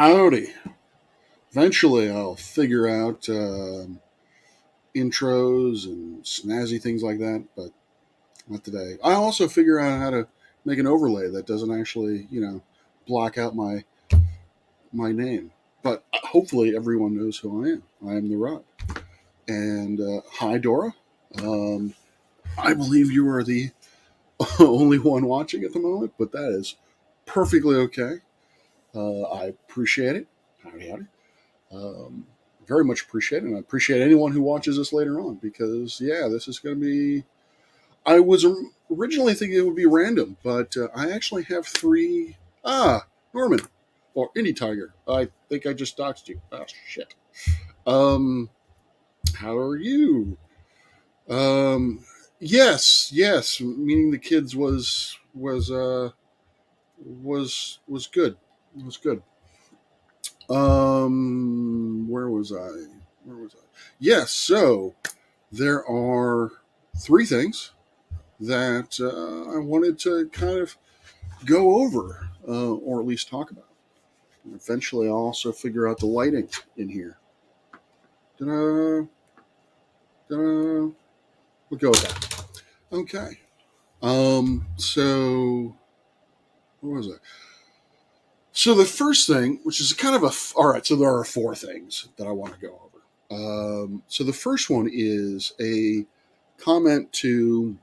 Howdy. Eventually, I'll figure out intros and snazzy things like that, but not today. I also figure out how to make an overlay that doesn't actually, block out my name. But hopefully, everyone knows who I am. I am the Rod. And hi, Dora. Um, I believe you are the only one watching at the moment, but that is perfectly okay. I appreciate it. Howdy, howdy. Um, Very much appreciate it. And I appreciate anyone who watches this later on because, yeah, this is going to be. I was originally thinking it would be random, but I actually have three. Norman or Indie Tiger. I think I just doxed you. Oh, shit. Um, how are you? Um, yes. Meaning the kids was good. It was good. Where was I? Where was I? Yes. So there are three things that I wanted to kind of go over, or at least talk about. And eventually, I'll also figure out the lighting in here. Ta-da, ta-da. We'll go with that. Okay. So what was it? So the first thing, which is kind of all right. So there are four things that I want to go over. So the first one is a comment to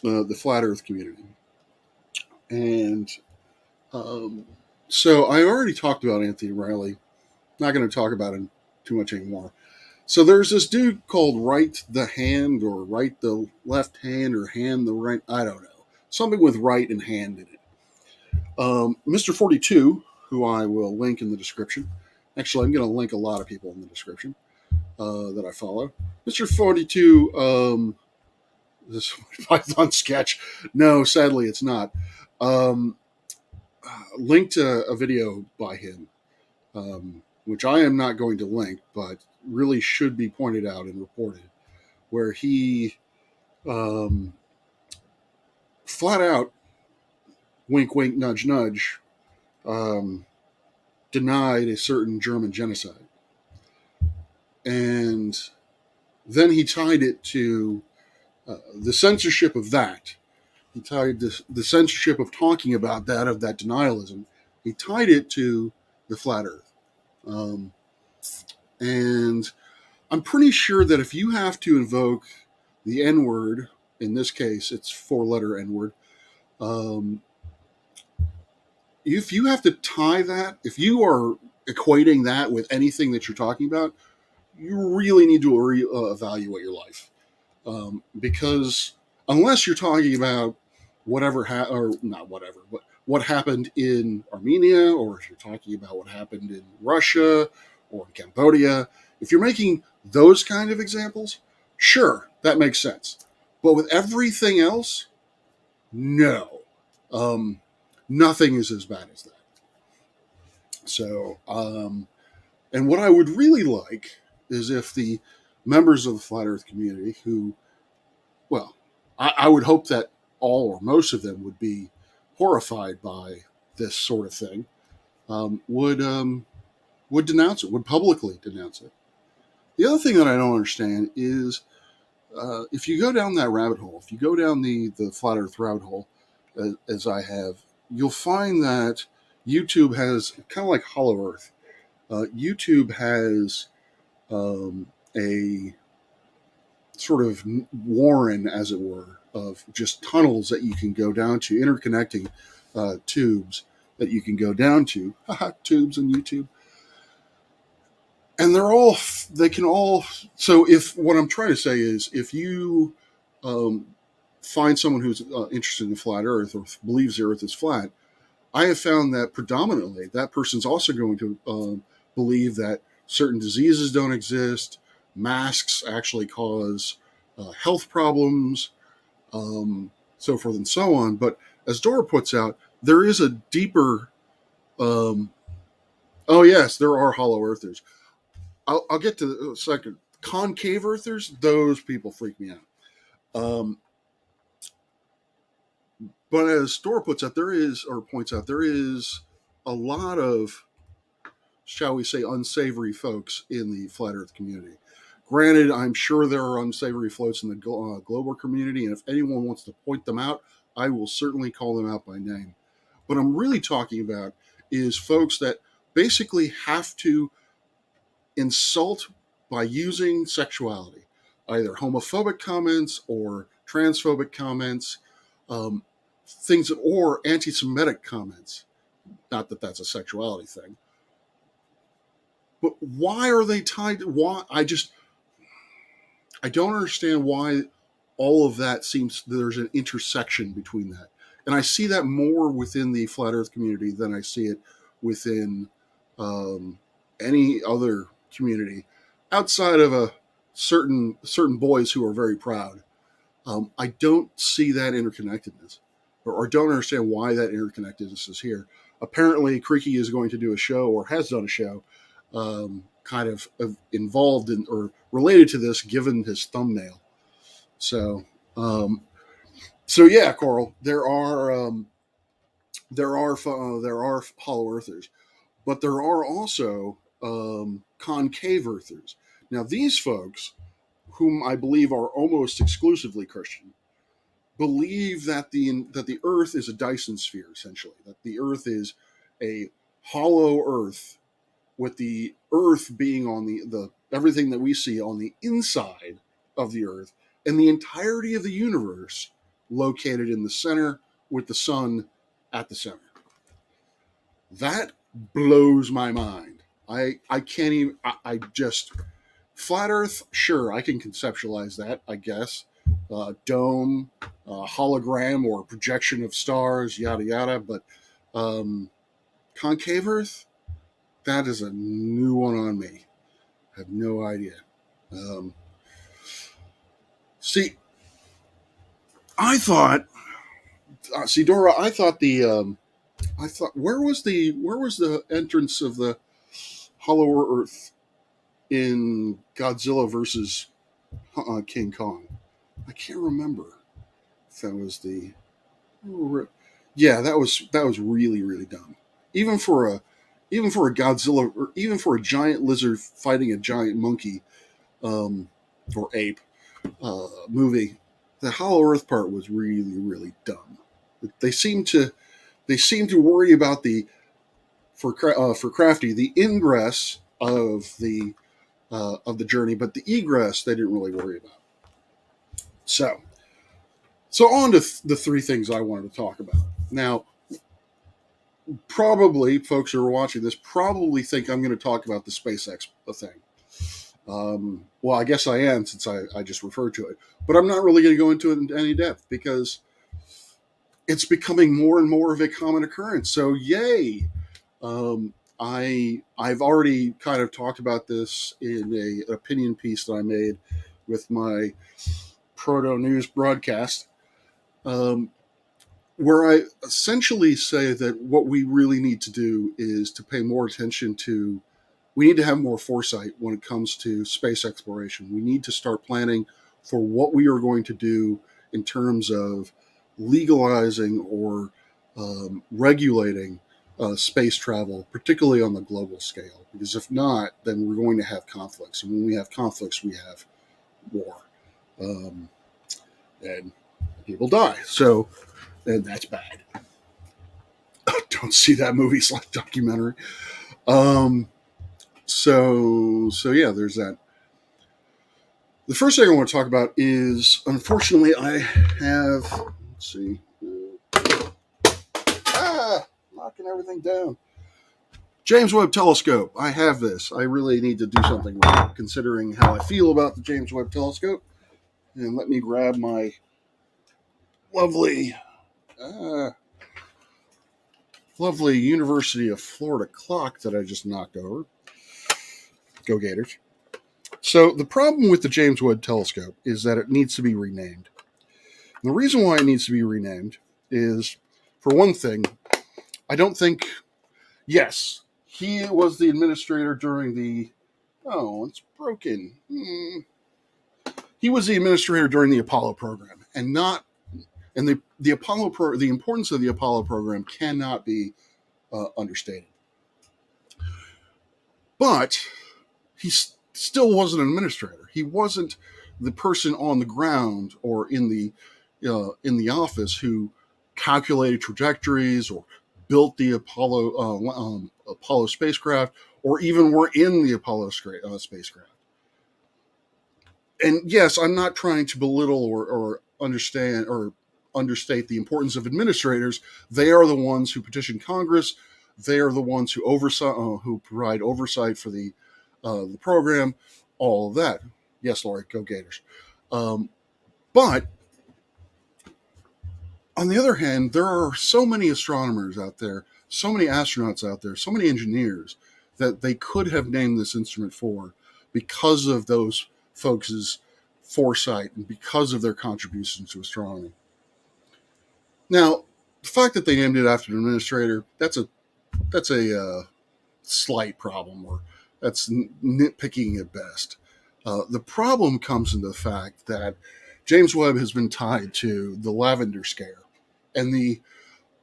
the flat Earth community, and um, so I already talked about Anthony Riley. Not going to talk about him too much anymore. So there's this dude called Right the Hand or Right the Left Hand or Hand the Right. I don't know. Something with right and hand in it. Mr. 42, who I will link in the description. Actually, I'm going to link a lot of people in the description that I follow. Mr. 42, this Python sketch. No, sadly, it's not. Um, Linked a video by him, which I am not going to link, but really should be pointed out and reported, where he um, flat out, wink, wink, nudge, nudge, um, denied a certain German genocide. And then he tied it to the censorship of that. He tied the censorship of talking about that, of that denialism. He tied it to the flat Earth. Um, and I'm pretty sure that if you have to invoke the N word, in this case, it's four-letter N word. Um, if you have to tie that, if you are equating that with anything that you're talking about, you really need to evaluate your life, because unless you're talking about or not whatever, but what happened in Armenia, or if you're talking about what happened in Russia or in Cambodia, if you're making those kind of examples, sure, that makes sense. But with everything else, no, um, nothing is as bad as that. So, and what I would really like is if the members of the flat Earth community, who, well, I would hope that all or most of them would be horrified by this sort of thing, would denounce it, would publicly denounce it. The other thing that I don't understand is if you go down that rabbit hole, if you go down the flat Earth rabbit hole, as I have, you'll find that YouTube has kind of like Hollow Earth. YouTube has a sort of warren, as it were, of just tunnels that you can go down to, interconnecting tubes that you can go down to. Tubes and YouTube. And they can all, so if, what I'm trying to say is, if you um, find someone who's interested in the flat Earth or believes the Earth is flat, I have found that predominantly that person's also going to believe that certain diseases don't exist, masks actually cause health problems, so forth and so on. But as Dora puts out, there is a deeper. Um, oh yes, there are hollow earthers. I'll get to a second. Concave earthers, those people freak me out. But as Dora puts out, there is, or points out, there is a lot of shall we say, unsavory folks in the flat Earth community. Granted, I'm sure there are unsavory floats in the global community, and if anyone wants to point them out, I will certainly call them out by name. What I'm really talking about is folks that basically have to insult by using sexuality, either homophobic comments or transphobic comments, um, things, or anti-Semitic comments. Not that that's a sexuality thing, but why are they tied? Why I don't understand why all of that seems there's an intersection between that, and I see that more within the flat Earth community than I see it within um, any other community outside of a certain boys who are very proud. I don't see that interconnectedness, or don't understand why that interconnectedness is here. Apparently, Creaky is going to do a show, or has done a show, kind of involved in or related to this, given his thumbnail. So, um, so yeah, Coral, there are hollow earthers, but there are also concave earthers. Now, these folks, whom I believe are almost exclusively Christian, believe that the Earth is a Dyson sphere, essentially. That the Earth is a hollow Earth, with the Earth being on the everything that we see on the inside of the Earth, and the entirety of the universe located in the center, with the sun at the center. That blows my mind. I can't even. I just flat Earth. Sure, I can conceptualize that. I guess dome, hologram, or projection of stars, yada yada. But um, concave Earth, that is a new one on me. I have no idea. Um, see, I thought, see, Dora, I thought, where was the entrance of the hollower Earth in Godzilla versus King Kong? I can't remember if that was the. Yeah, that was really really dumb. Even for a even for a Godzilla, or even for a giant lizard fighting a giant monkey, um, or ape movie, the Hollow Earth part was really really dumb. They seem to worry about for Crafty, the ingress of the journey, but the egress they didn't really worry about. So on to the three things I wanted to talk about. Now, probably folks who are watching this probably think I'm going to talk about the SpaceX thing. Well, I guess I am, since I just referred to it, but I'm not really going to go into it in any depth because it's becoming more and more of a common occurrence. So yay! I've already kind of talked about this in an opinion piece that I made with my Proto News broadcast, um, where I essentially say that what we really need to do is to pay more attention to. We need to have more foresight when it comes to space exploration. We need to start planning for what we are going to do in terms of legalizing or regulating space travel, particularly on the global scale. Because if not, then we're going to have conflicts. And when we have conflicts, we have war. Um, and people die. So, and that's bad. Don't see that movie / documentary. Um, so yeah, there's that. The first thing I want to talk about is, unfortunately, I have. Let's see. Knocking everything down. James Webb Telescope. I have this. I really need to do something with it, considering how I feel about the James Webb Telescope. And let me grab my lovely, lovely University of Florida clock that I just knocked over. Go Gators. So the problem with the James Webb Telescope is that it needs to be renamed. And the reason why it needs to be renamed is, for one thing, I don't think. Yes, he was the administrator during the. Oh, it's broken. He was the administrator during the Apollo program, and not. And the the importance of the Apollo program cannot be understated. But he still wasn't an administrator. He wasn't the person on the ground or in the office who calculated trajectories or built the Apollo spacecraft, or even were in the Apollo spacecraft. And yes, I'm not trying to belittle or understand or understate the importance of administrators. They are the ones who petition Congress. They are the ones who provide oversight for the program. All of that. Yes, Laurie, go Gators. But on the other hand, there are so many astronomers out there, so many astronauts out there, so many engineers that they could have named this instrument for because of those folks' foresight and because of their contributions to astronomy. Now, the fact that they named it after an administrator, that's a slight problem, or that's nitpicking at best. The problem comes in the fact that James Webb has been tied to the lavender scare. And the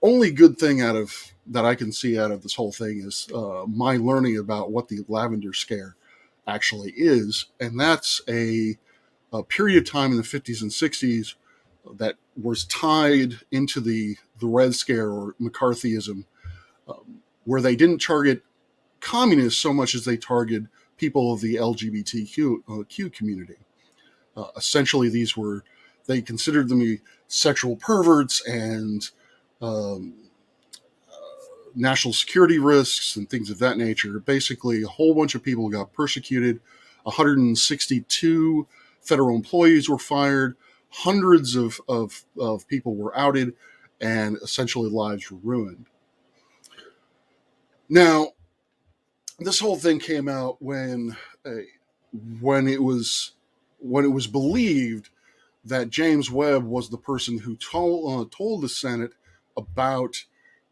only good thing that I can see out of this whole thing is my learning about what the lavender scare actually is. And that's a period of time in the 50s and 60s that was tied into the Red Scare or McCarthyism, where they didn't target communists so much as they targeted people of the LGBTQ community. Essentially, they considered them to be sexual perverts and national security risks and things of that nature. Basically, a whole bunch of people got persecuted. 162 federal employees were fired. Hundreds of people were outed, and essentially lives were ruined. Now, this whole thing came out when it was believed that James Webb was the person who told the Senate about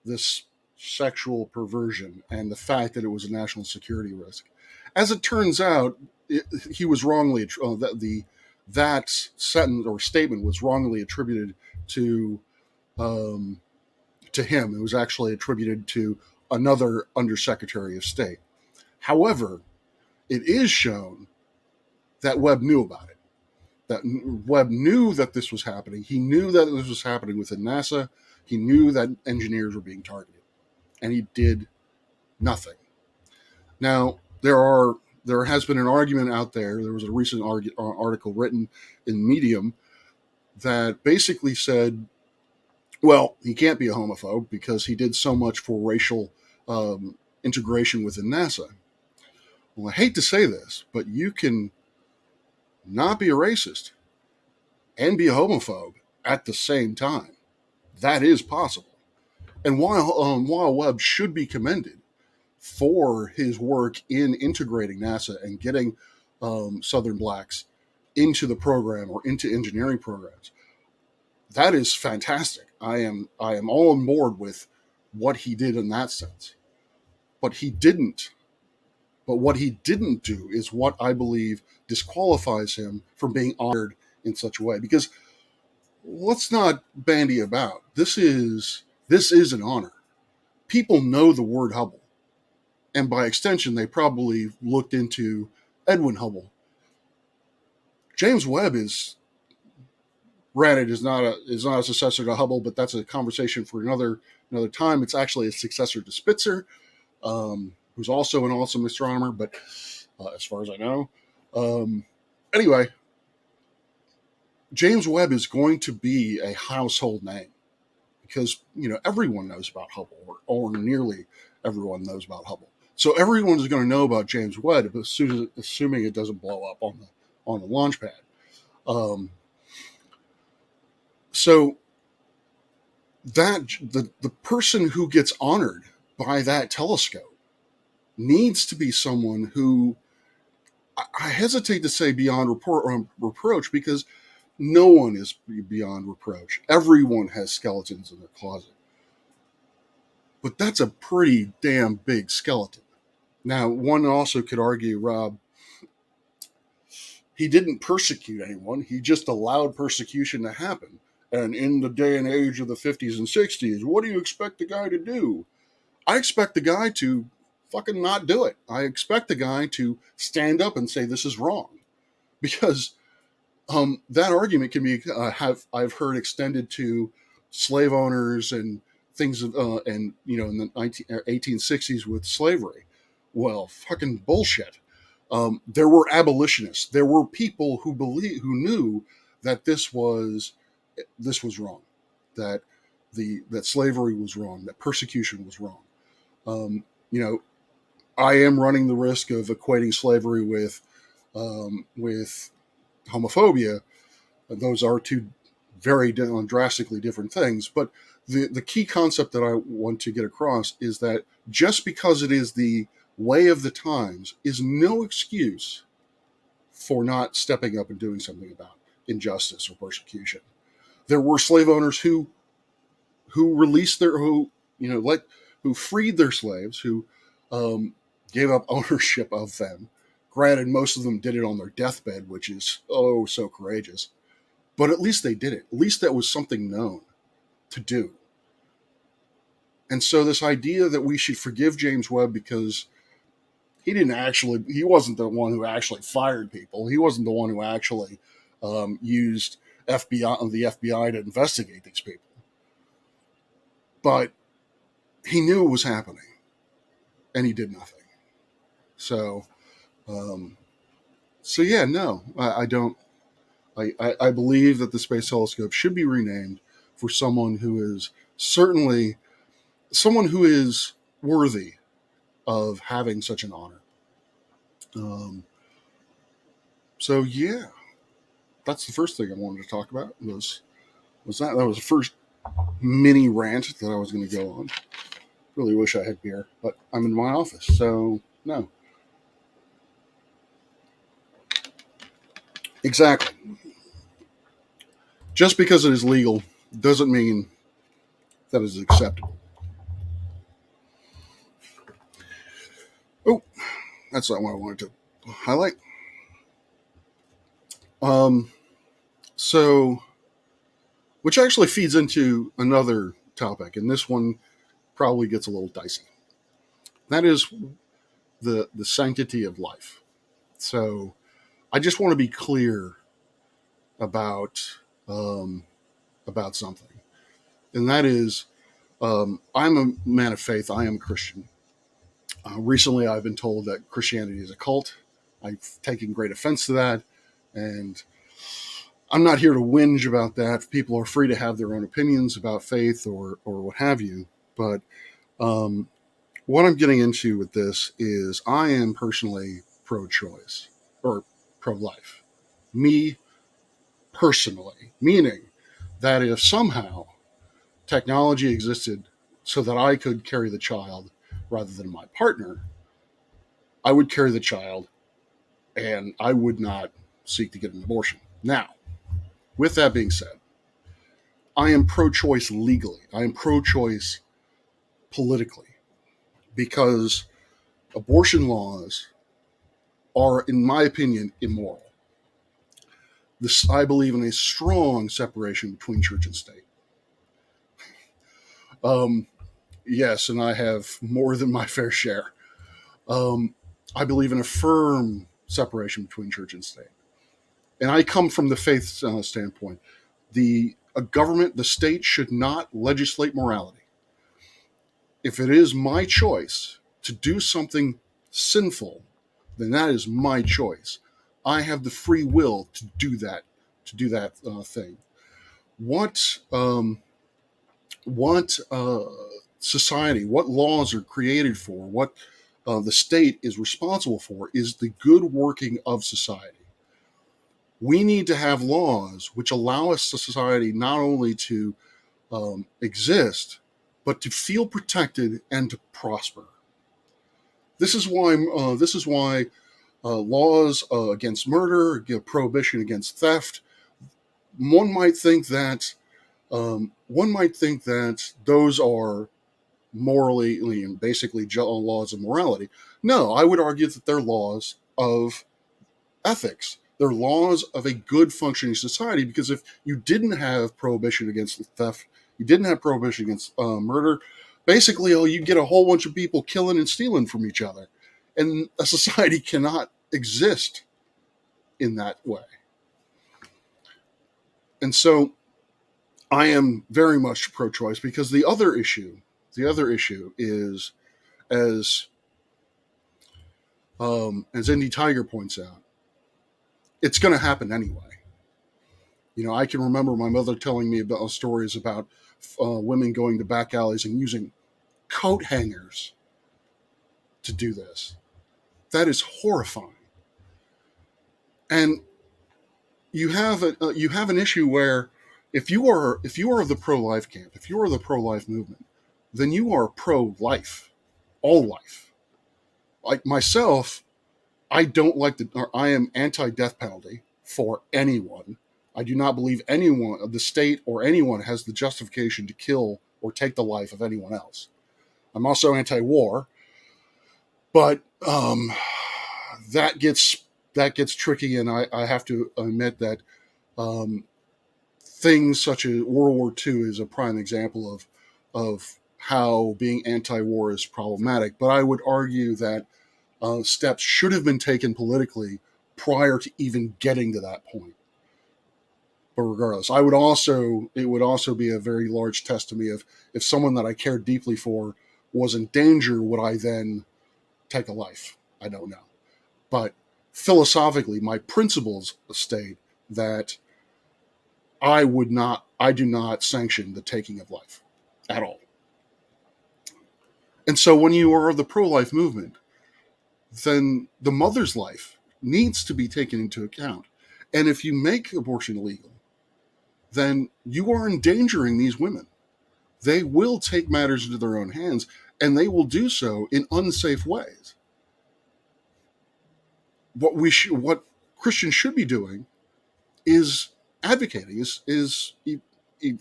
this sexual perversion and the fact that it was a national security risk. As it turns out, he was wrongly that sentence or statement was wrongly attributed to him. It was actually attributed to another undersecretary of state. However, it is shown that Webb knew about it. That Webb knew that this was happening. He knew that this was happening within NASA. He knew that engineers were being targeted, and he did nothing. Now, there has been an argument out there. There was a recent article written in Medium that basically said, well, he can't be a homophobe because he did so much for racial integration within NASA. Well, I hate to say this, but you can not be a racist and be a homophobe at the same time. That is possible. And while Webb should be commended for his work in integrating NASA and getting Southern blacks into the program or into engineering programs, that is fantastic. I am all on board with what he did in that sense. But what he didn't do is what I believe disqualifies him from being honored in such a way. Because let's not bandy about. This is an honor. People know the word Hubble. And by extension, they probably looked into Edwin Hubble. James Webb is not a successor to Hubble, but that's a conversation for another time. It's actually a successor to Spitzer, who's also an awesome astronomer, but as far as I know. Anyway, James Webb is going to be a household name because, everyone knows about Hubble, or nearly everyone knows about Hubble. So everyone is going to know about James Webb, assuming it doesn't blow up on the launch pad. So that the person who gets honored by that telescope needs to be someone who, I hesitate to say beyond reproach, because no one is beyond reproach. Everyone has skeletons in their closet. But that's a pretty damn big skeleton. Now, one also could argue, Rob, he didn't persecute anyone. He just allowed persecution to happen. And in the day and age of the 50s and 60s, what do you expect the guy to do? I expect the guy to fucking not do it. I expect the guy to stand up and say this is wrong, because that argument can be I've heard extended to slave owners and things, and in the 1860s with slavery. Well, fucking bullshit. There were abolitionists. There were people who knew that this was wrong, that that slavery was wrong, that persecution was wrong. You know, I am running the risk of equating slavery with homophobia. Those are two very drastically different things. But the key concept that I want to get across is that just because it is the way of the times is no excuse for not stepping up and doing something about injustice or persecution. There were slave owners who released who freed their slaves, who gave up ownership of them. Granted, most of them did it on their deathbed, which is so courageous. But at least they did it. At least that was something known to do. And so this idea that we should forgive James Webb because he wasn't the one who actually fired people. He wasn't the one who actually used the FBI to investigate these people. But he knew it was happening, and he did nothing. So, yeah, no, I don't. I believe that the Space Telescope should be renamed for someone who is worthy of having such an honor. So yeah, that's the first thing I wanted to talk about. Was that was the first mini rant that I was going to go on. Really wish I had beer, but I'm in my office, so no. Exactly. Just because it is legal doesn't mean that it is acceptable. Oh, that's not what I wanted to highlight. So, which actually feeds into another topic, and this one probably gets a little dicey. That is the sanctity of life. So, I just want to be clear about something, and that is, I'm a man of faith. I am a Christian. Recently, I've been told that Christianity is a cult. I've taken great offense to that, and I'm not here to whinge about that. People are free to have their own opinions about faith or what have you. But what I'm getting into with this is I am personally pro-choice or pro-life. Me personally, meaning that if somehow technology existed so that I could carry the child rather than my partner, I would carry the child and I would not seek to get an abortion. Now, with that being said, I am pro-choice legally. I am pro-choice politically because abortion laws are, in my opinion, immoral. I believe in a strong separation between church and state. Yes, and I have more than my fair share. I believe in a firm separation between church and state. And I come from the faith standpoint. The state should not legislate morality. If it is my choice to do something sinful, then that is my choice. I have the free will to do that thing. What society, what laws are created for, what the state is responsible for, is the good working of society. We need to have laws which allow us, society, not only to exist, but to feel protected and to prosper. This is why laws against murder, prohibition against theft. One might think that those are morally and basically laws of morality. No, I would argue that they're laws of ethics. They're laws of a good functioning society, because if you didn't have prohibition against theft, you didn't have prohibition against murder, Basically, oh, you get a whole bunch of people killing and stealing from each other, and a society cannot exist in that way. And so I am very much pro-choice, because the other issue is, as Indy Tiger points out, it's going to happen anyway. I can remember my mother telling me about stories about women going to back alleys and using coat hangers to do this. That is horrifying. And you have an issue where, if you are of the pro-life camp, if you are the pro-life movement, then you are pro-life, all life. Like myself, I am anti-death penalty for anyone. I do not believe anyone, the state or anyone, has the justification to kill or take the life of anyone else. I'm also anti-war, but that gets tricky, and I have to admit that um, things such as World War II is a prime example of how being anti-war is problematic. But I would argue that steps should have been taken politically prior to even getting to that point. But regardless, it would also be a very large test to me of, if someone that I cared deeply for was in danger, would I then take a life? I don't know. But philosophically, my principles state that I do not sanction the taking of life at all. And so when you are of the pro-life movement, then the mother's life needs to be taken into account. And if you make abortion illegal, then you are endangering these women. They will take matters into their own hands, and they will do so in unsafe ways. What Christians should be doing is advocating, is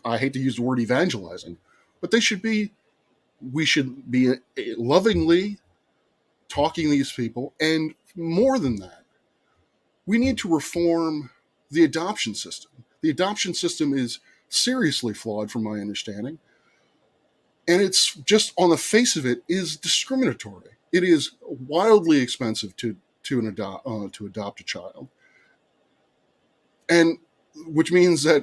I hate to use the word evangelizing, but we should be lovingly talking to these people. And more than that, we need to reform the adoption system. The adoption system is seriously flawed, from my understanding, and it's just, on the face of it, is discriminatory. It is wildly expensive to adopt a child, and which means that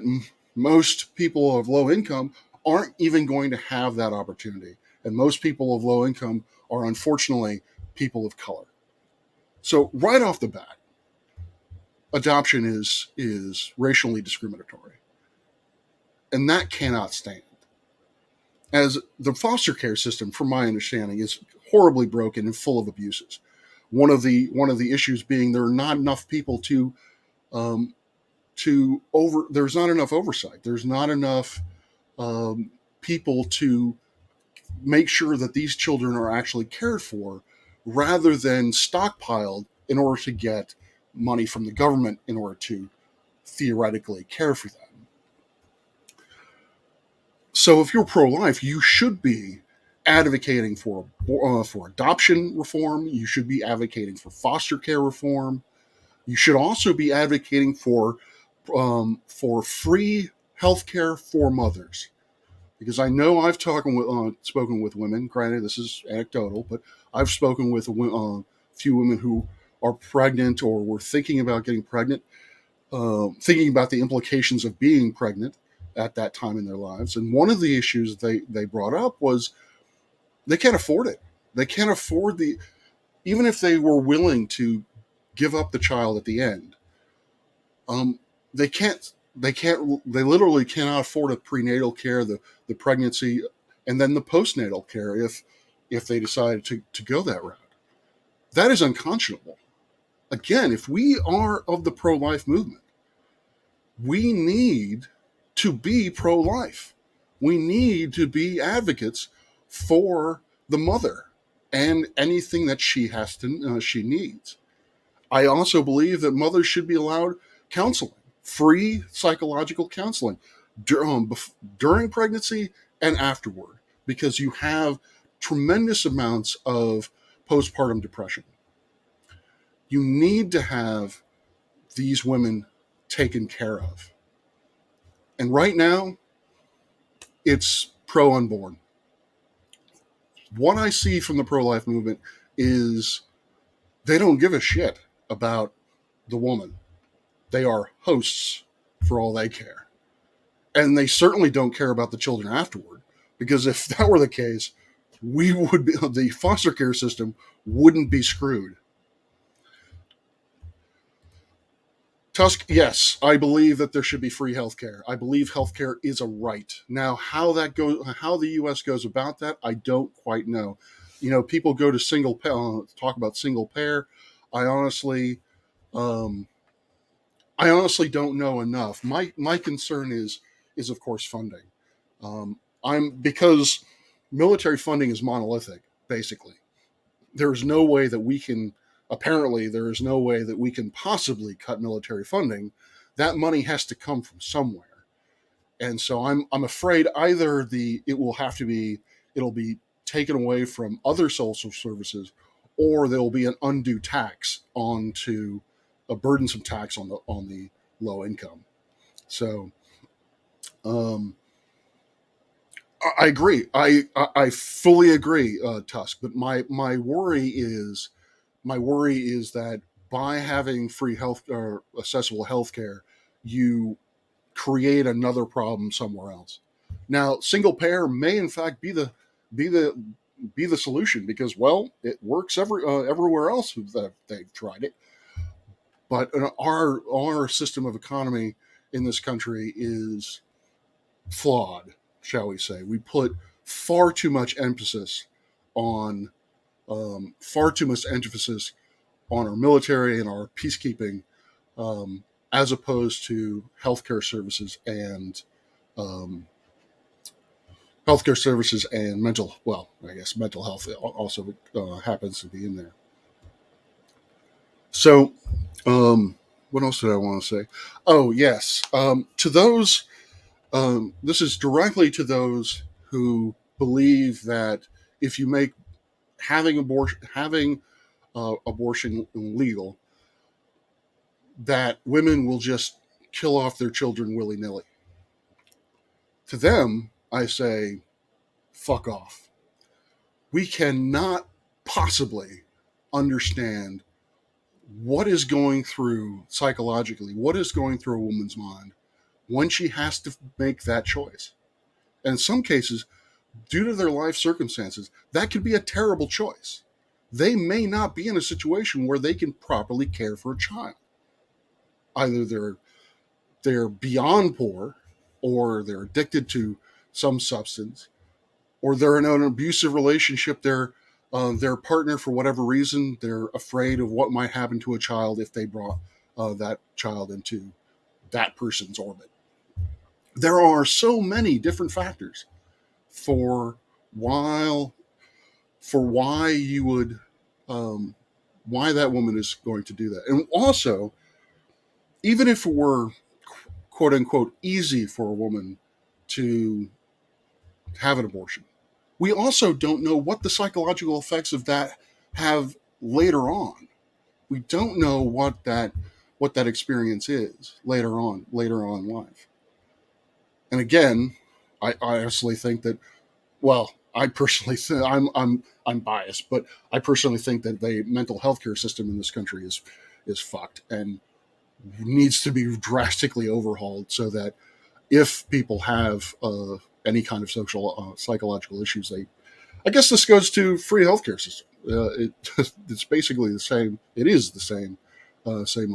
most people of low income aren't even going to have that opportunity, and most people of low income are, unfortunately, people of color. So right off the bat, adoption is racially discriminatory, and that cannot stand. As the foster care system, from my understanding, is horribly broken and full of abuses. One of the issues being, there are not enough people um, there's not enough oversight. There's not enough people to make sure that these children are actually cared for, rather than stockpiled in order to get money from the government in order to theoretically care for them. So if you're pro-life, you should be advocating for adoption reform. You should be advocating for foster care reform. You should also be advocating for free health care for mothers, because I know I've spoken with women. Granted, this is anecdotal, but I've spoken with a few women who are pregnant, or were thinking about getting pregnant, thinking about the implications of being pregnant at that time in their lives. And one of the issues they brought up was, they can't afford it. They can't afford even if they were willing to give up the child at the end, um, they literally cannot afford a prenatal care, the pregnancy, and then the postnatal care, if they decided to go that route. That is unconscionable. Again, if we are of the pro-life movement, we need to be pro-life. We need to be advocates for the mother and anything that she needs. I also believe that mothers should be allowed counseling, free psychological counseling, during pregnancy and afterward, because you have tremendous amounts of postpartum depression. You need to have these women taken care of. And right now, it's pro unborn. What I see from the pro-life movement is they don't give a shit about the woman. They are hosts for all they care. And they certainly don't care about the children afterward, because if that were the case, we would be, the foster care system wouldn't be screwed. Tusk, yes, I believe that there should be free healthcare. I believe healthcare is a right. Now, how the U.S. goes about that, I don't quite know. People go to talk about single payer. I honestly, um, I honestly don't know enough. My concern is of course funding. I'm because military funding is monolithic. Basically, there is no way that we can. Apparently, there is no way that we can possibly cut military funding. That money has to come from somewhere, and so I'm afraid either it will have to be it'll be taken away from other social services, or there will be an undue tax onto a burdensome tax on the low income. So um, I agree. I fully agree, Tusk. But my worry is that by having free health or accessible health care, you create another problem somewhere else. Now, single payer may in fact be the be the solution, because well, it works everywhere else that they've tried it. But our system of economy in this country is flawed, shall we say? We put far too much emphasis on far too much emphasis on our military and our peacekeeping, as opposed to um, healthcare services and mental. Well, I guess mental health also happens to be in there. So, what else did I want to say? Oh yes, to those. This is directly to those who believe that if you make having abortion legal, that women will just kill off their children willy nilly. To them, I say, fuck off. We cannot possibly understand what is going through psychologically, what is going through a woman's mind when she has to make that choice. And in some cases, due to their life circumstances, that could be a terrible choice. They may not be in a situation where they can properly care for a child. Either they're beyond poor, or they're addicted to some substance, or they're in an abusive relationship. Their partner, for whatever reason, they're afraid of what might happen to a child if they brought that child into that person's orbit. There are so many different factors for why why you would why that woman is going to do that. And also, even if it were quote unquote easy for a woman to have an abortion, we also don't know what the psychological effects of that have later on. We don't know what that experience is later on in life. And again, I honestly think that, well, I personally think I'm biased, but I personally think that the mental health care system in this country is fucked and needs to be drastically overhauled, so that if people have any kind of social psychological issues, they I guess this goes to free healthcare system. It's basically the same. It is the same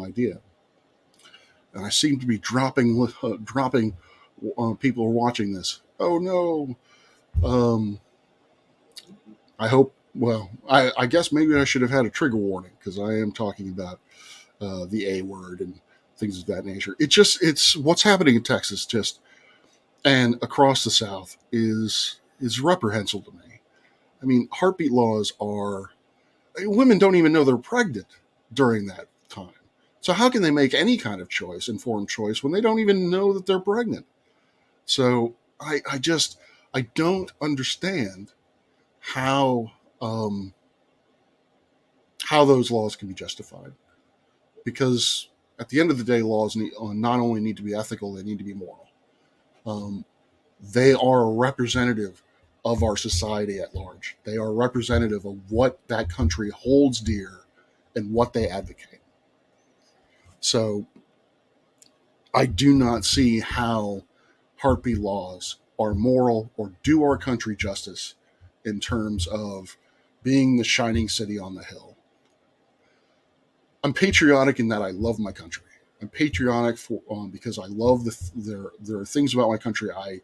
idea. And I seem to be dropping. People are watching this. Oh no. Um, I hope. Well, I guess maybe I should have had a trigger warning, because I am talking about the A word and things of that nature. It's what's happening in Texas, just and across the South, is reprehensible to me. I mean, heartbeat laws are, women don't even know they're pregnant during that time. So how can they make any kind of informed choice, when they don't even know that they're pregnant? So I don't understand how um, how those laws can be justified, because at the end of the day, laws not only need to be ethical, they need to be moral. Um, they are a representative of our society at large. They are representative of what that country holds dear and what they advocate. So I do not see how heartbeat laws are moral or do our country justice in terms of being the shining city on the hill. I'm patriotic in that I love my country. I'm patriotic because I love there are things about my country I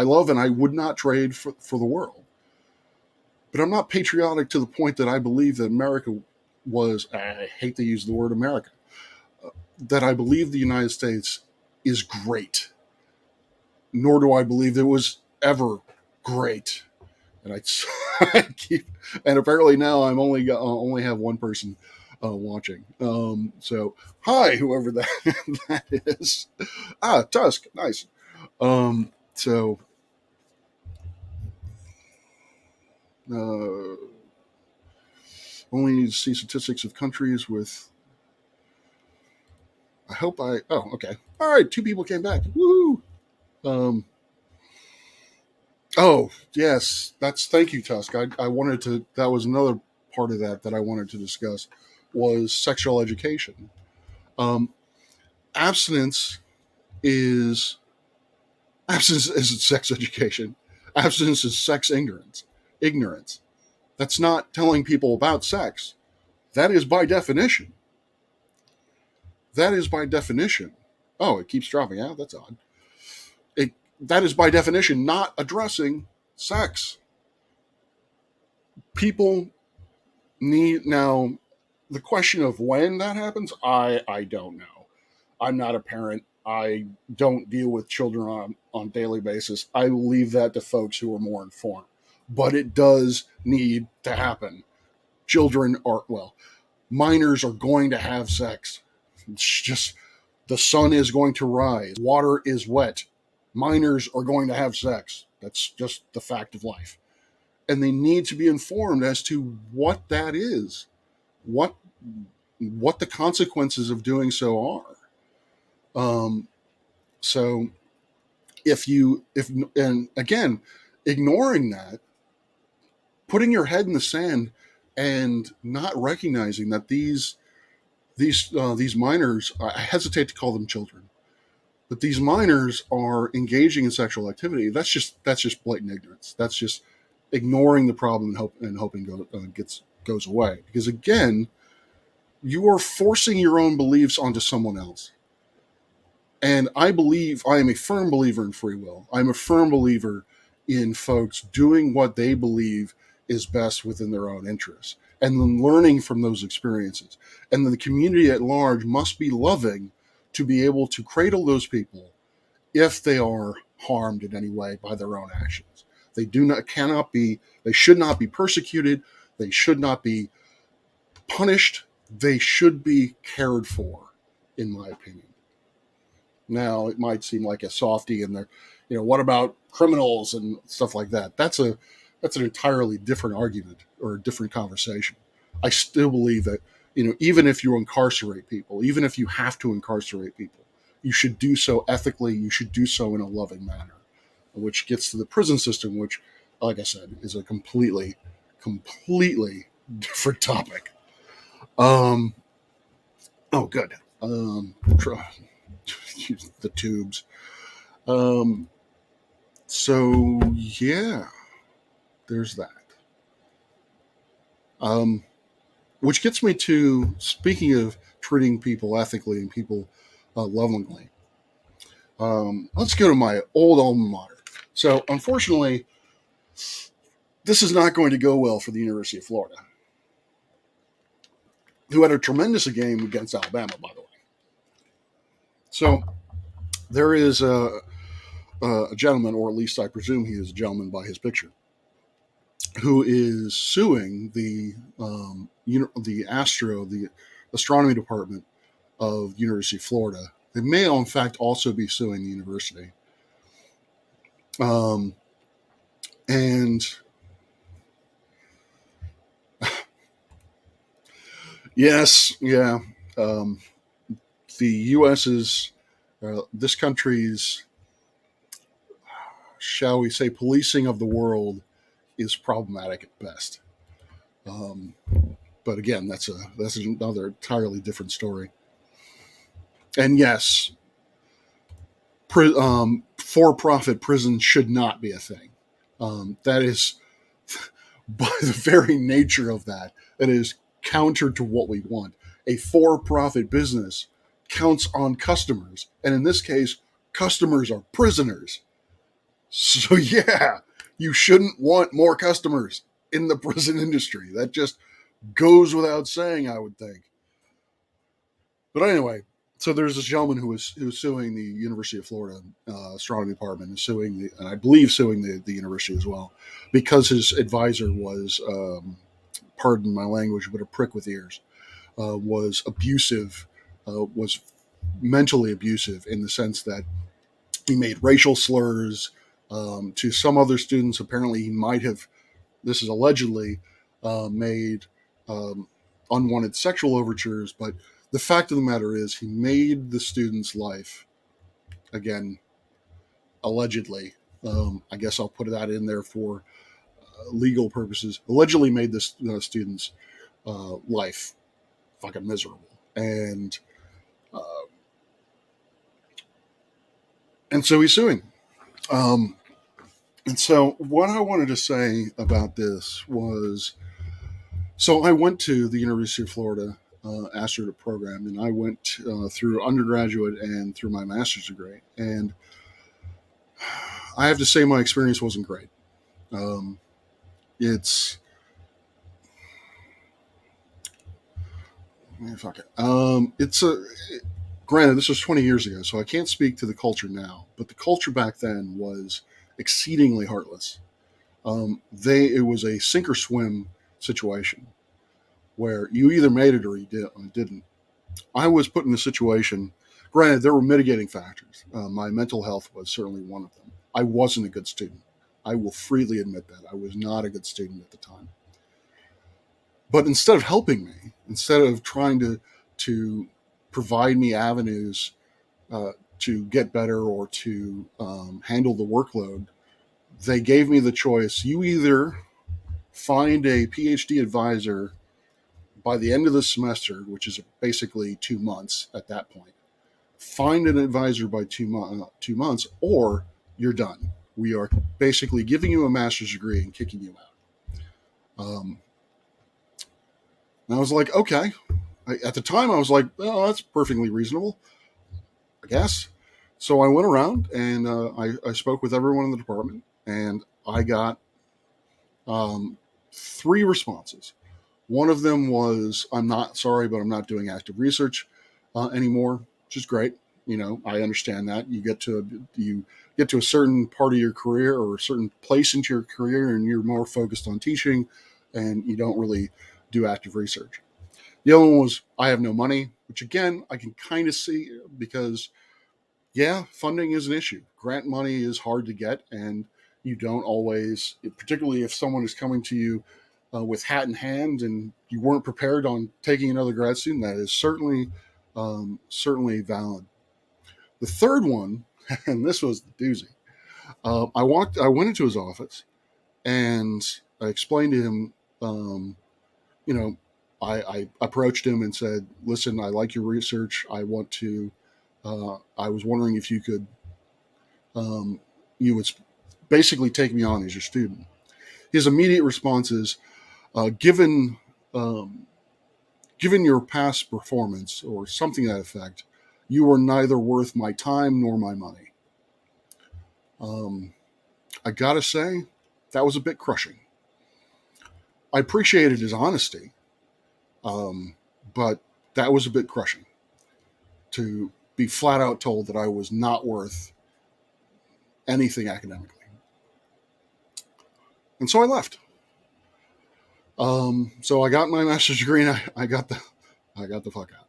love and I would not trade for the world. But I'm not patriotic to the point that I believe that America was, I hate to use the word America, that I believe the United States is great. Nor do I believe it was ever great. And I keep, and apparently now I'm only have one person watching. So hi, whoever that is. Tusk, nice. So only need to see statistics of countries with. I hope I. Oh, okay. All right, 2 people came back. Woo! Um, oh, yes. Thank you, Tusk. I wanted to. That was another part of that I wanted to discuss was sexual education. Um, abstinence is abstinence isn't sex education. Abstinence is sex ignorance. Ignorance. That's not telling people about sex. That is by definition. That is by definition. Oh, it keeps dropping out. That's odd. That is by definition not addressing sex. People need now the question of when that happens. I don't know. I'm not a parent. I don't deal with children on daily basis. I leave that to folks who are more informed. But it does need to happen. Minors are going to have sex. It's just the sun is going to rise. Water is wet. Minors are going to have sex. That's just the fact of life. And they need to be informed as to what that is, what the consequences of doing so are. So if and again, ignoring that, putting your head in the sand and not recognizing that these minors, I hesitate to call them children, but these minors are engaging in sexual activity. That's just blatant ignorance. That's just ignoring the problem and hoping goes away. Because again, you are forcing your own beliefs onto someone else. And I am a firm believer in free will. I'm a firm believer in folks doing what they believe is best within their own interests and then learning from those experiences. And then the community at large must be loving to be able to cradle those people if they are harmed in any way by their own actions. They should not be persecuted. They should not be punished. They should be cared for, in my opinion. Now, it might seem like a softie in there. What about criminals and stuff like that? That's an entirely different argument or a different conversation. I still believe that, even if you incarcerate people, even if you have to incarcerate people, you should do so ethically. You should do so in a loving manner, which gets to the prison system, which, like I said, is a completely different topic. Oh, good. The tubes. So yeah, there's that. Which gets me to, speaking of treating people ethically and people lovingly. Let's go to my old alma mater. So unfortunately, this is not going to go well for the University of Florida, who had a tremendous game against Alabama, by the way. So there is a gentleman, or at least I presume he is a gentleman by his picture, who is suing the astronomy department of University of Florida. They may, in fact, also be suing the university. And yes, yeah, the U.S.'s, this country's, shall we say, policing of the world is problematic at best. Um, but again, that's another entirely different story. And yes, for-profit prison should not be a thing. That is, by the very nature of that, that is counter to what we want. A for-profit business counts on customers, and in this case, customers are prisoners. So yeah, you shouldn't want more customers in the prison industry. That just goes without saying, I would think. But anyway, so there's this gentleman who's suing the University of Florida astronomy department, and suing and I believe suing the university as well, because his advisor was, pardon my language, but a prick with ears, was abusive, was mentally abusive in the sense that he made racial slurs to some other students. Apparently, he might have, this is allegedly, made unwanted sexual overtures, but the fact of the matter is he made the student's life, again, allegedly, I guess I'll put that in there for legal purposes, allegedly made this student's life fucking miserable. Uh, and so he's suing. And so what I wanted to say about this was, so I went to the University of Florida astronaut program, and I went through undergraduate and through my master's degree. And I have to say my experience wasn't great. It's fuck it. Granted, this was 20 years ago, so I can't speak to the culture now. But the culture back then was exceedingly heartless. It was a sink or swim situation where you either made it or you didn't. I was put in a situation. Granted, there were mitigating factors. My mental health was certainly one of them. I wasn't a good student. I will freely admit that. I was not a good student at the time. But instead of helping me, instead of trying to provide me avenues to get better or to handle the workload, they gave me the choice. You either find a PhD advisor by the end of the semester, which is basically 2 months at that point. Find an advisor by 2 months, or you're done. We are basically giving you a master's degree and kicking you out. And I was like, okay. At the time, I was like, oh, that's perfectly reasonable, I guess. So I went around and I spoke with everyone in the department, and I got 3 responses. One of them was, I'm not sorry, but I'm not doing active research anymore, which is great. You know, I understand that. You get to a certain part of your career or a certain place into your career, and you're more focused on teaching, and you don't really do active research. The other one was, I have no money, which again, I can kind of see because, yeah, funding is an issue. Grant money is hard to get, and you don't always, particularly if someone is coming to you with hat in hand and you weren't prepared on taking another grad student, that is certainly valid. The third one, and this was the doozy. I went into his office and I explained to him, I approached him and said, listen, I like your research. I was wondering if you could, you would basically take me on as your student. His immediate response is, given your past performance or something to that effect, you are neither worth my time nor my money. I gotta say, that was a bit crushing. I appreciated his honesty, but that was a bit crushing to be flat out told that I was not worth anything academically. And so I left. So I got my master's degree and I got the fuck out.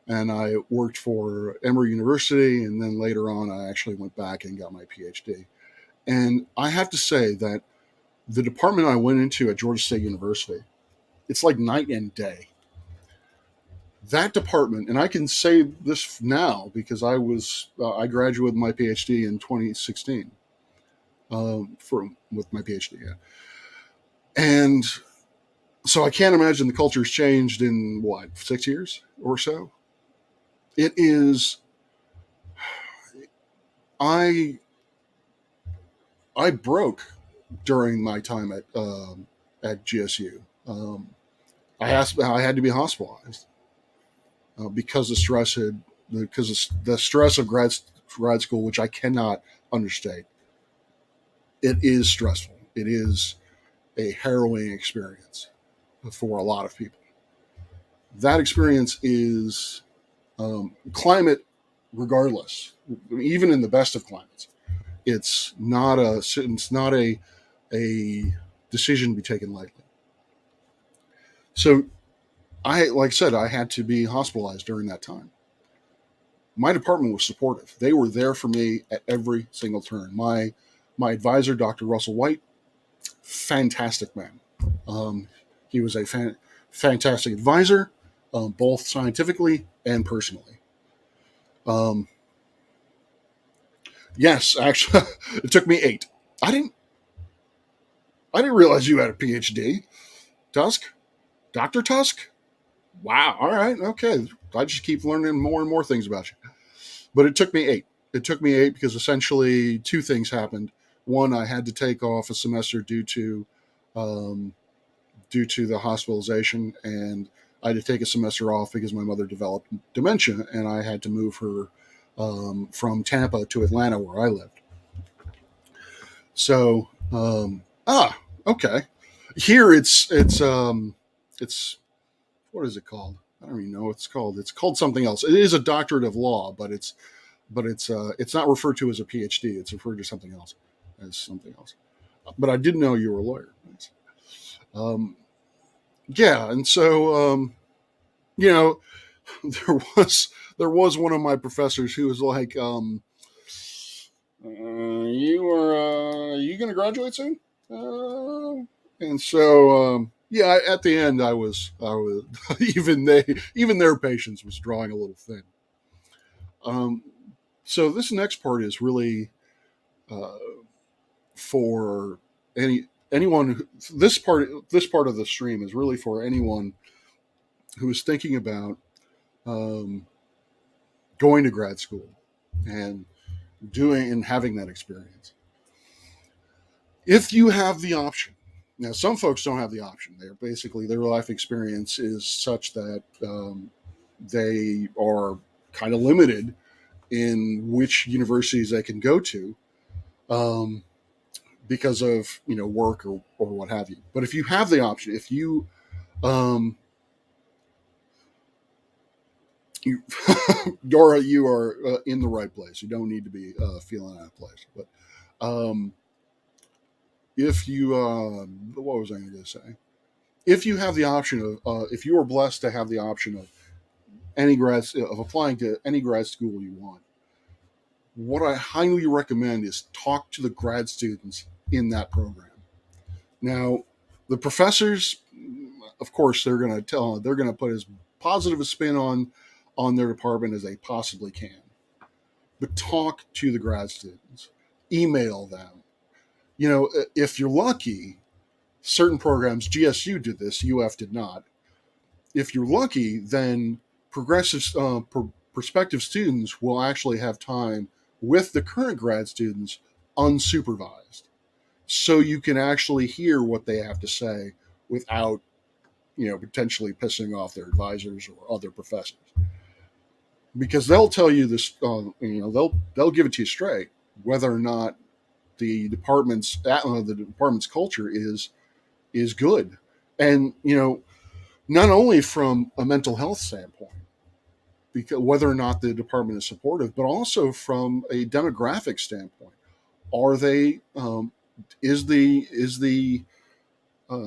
And I worked for Emory University, and then later on I actually went back and got my PhD. And I have to say that the department I went into at Georgia State University, it's like night and day. That department, and I can say this now because I graduated my PhD in 2016. with my PhD. Yeah. And so I can't imagine the culture's changed in what, 6 years or so. It is. I I broke during my time at GSU. I had to be hospitalized because the stress of grad school, which I cannot understate. It is stressful. It is a harrowing experience for a lot of people. That experience is climate, regardless, even in the best of climates. It's not a decision to be taken lightly. So like I said, I had to be hospitalized during that time. My department was supportive. They were there for me at every single turn. My advisor, Dr. Russell White, fantastic man. He was a fantastic advisor, both scientifically and personally. Um, yes, actually, it took me 8. I didn't. I didn't realize you had a PhD, Tusk, Doctor Tusk. Wow. All right. Okay. I just keep learning more and more things about you. But it took me 8. It took me 8 because essentially 2 things happened. One, I had to take off a semester um, due to the hospitalization, and I had to take a semester off because my mother developed dementia, and I had to move her from Tampa to Atlanta, where I lived. So, okay. Here it's what is it called? I don't even know what it's called. It's called something else. It is a doctorate of law, but it's not referred to as a PhD. It's referred to something else as something else. But I didn't know you were a lawyer. Um, yeah, and so you know, there was one of my professors who was like, are you going to graduate soon? And so yeah, at the end I was even their patience was drawing a little thin. Um, so this next part is really uh, for anyone. This part of the stream is really for anyone who is thinking about um, going to grad school and doing and having that experience. If you have the option, now some folks don't have the option. They're basically their life experience is such that they are kind of limited in which universities they can go to. Um, because of work or what have you. But if you have the option, if um, you Dora, you are in the right place. You don't need to be feeling out of place. But um, if you, what was I going to say? If you have the option of, if you are blessed to have the option of of applying to any grad school you want, what I highly recommend is talk to the grad students in that program. Now, the professors, of course, they're going to put as positive a spin on their department as they possibly can. But talk to the grad students, email them. If you're lucky, certain programs, GSU did this, UF did not. If you're lucky, then prospective students will actually have time with the current grad students unsupervised, so you can actually hear what they have to say without potentially pissing off their advisors or other professors, because they'll tell you this. They'll give it to you straight whether or not the department's culture is good, and not only from a mental health standpoint, because whether or not the department is supportive, but also from a demographic standpoint. Are they? Is the